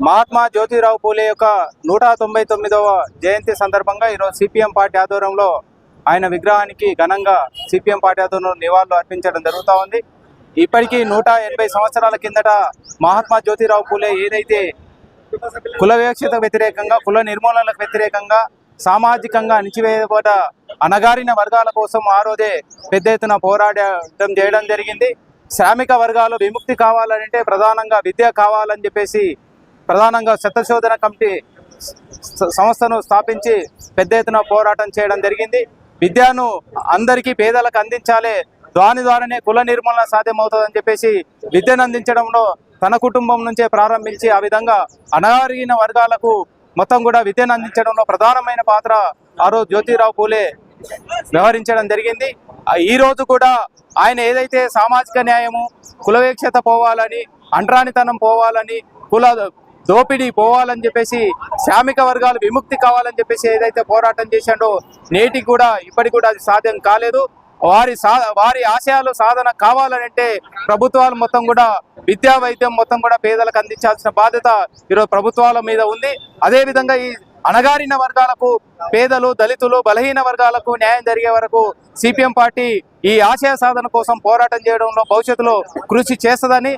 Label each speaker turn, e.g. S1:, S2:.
S1: మహాత్మా జ్యోతిరావు పూలే యొక్క 199వ జయంతి సందర్భంగా ఈరోజు సిపిఎం పార్టీ ఆధ్వర్యంలో ఆయన విగ్రహానికి ఘనంగా సిపిఎం పార్టీ ఆధ్వర్యంలో నివాళులు అర్పించడం జరుగుతూ ఉంది. ఇప్పటికీ 180 సంవత్సరాల కిందట మహాత్మా జ్యోతిరావు పూలే ఏదైతే కుల వివక్షత వ్యతిరేకంగా, కుల నిర్మూలనకు వ్యతిరేకంగా, సామాజికంగా అణిచివేయబడ్డ అణగారిన వర్గాల కోసం ఆ రోజే పెద్ద ఎత్తున పోరాటం చేయడం జరిగింది. శ్రామిక వర్గాలు విముక్తి కావాలంటే ప్రధానంగా విద్య కావాలని చెప్పేసి ప్రధానంగా శతశోధన కమిటీ సంస్థను స్థాపించి పెద్ద ఎత్తున పోరాటం చేయడం జరిగింది. విద్యను అందరికీ పేదలకు అందించాలి, దాని ద్వారానే కుల నిర్మూలన సాధ్యమవుతుందని చెప్పేసి విద్యను అందించడంలో తన కుటుంబం నుంచే ప్రారంభించి ఆ విధంగా అణగారిన వర్గాలకు మొత్తం కూడా విద్యను అందించడంలో ప్రధానమైన పాత్ర ఆ రోజు జ్యోతిరావు పూలే వ్యవహరించడం జరిగింది. ఈ రోజు కూడా ఆయన ఏదైతే సామాజిక న్యాయము, కులవేక్షత పోవాలని, అంటరానితనం పోవాలని, కుల దోపిడీ పోవాలని చెప్పేసి, శ్రామిక వర్గాలు విముక్తి కావాలని చెప్పేసి ఏదైతే పోరాటం చేశాడో నేటికి కూడా ఇప్పటికి కూడా అది సాధ్యం కాలేదు. వారి ఆశయాలు సాధన కావాలంటే ప్రభుత్వాలు మొత్తం కూడా విద్యా వైద్యం మొత్తం కూడా పేదలకు అందించాల్సిన బాధ్యత ఈరోజు ప్రభుత్వాల మీద ఉంది. అదేవిధంగా ఈ అణగారిన వర్గాలకు, పేదలు, దళితులు, బలహీన వర్గాలకు న్యాయం జరిగే వరకు సిపిఎం పార్టీ ఈ ఆశయ సాధన కోసం పోరాటం చేయడంలో భవిష్యత్తులో కృషి చేస్తుందని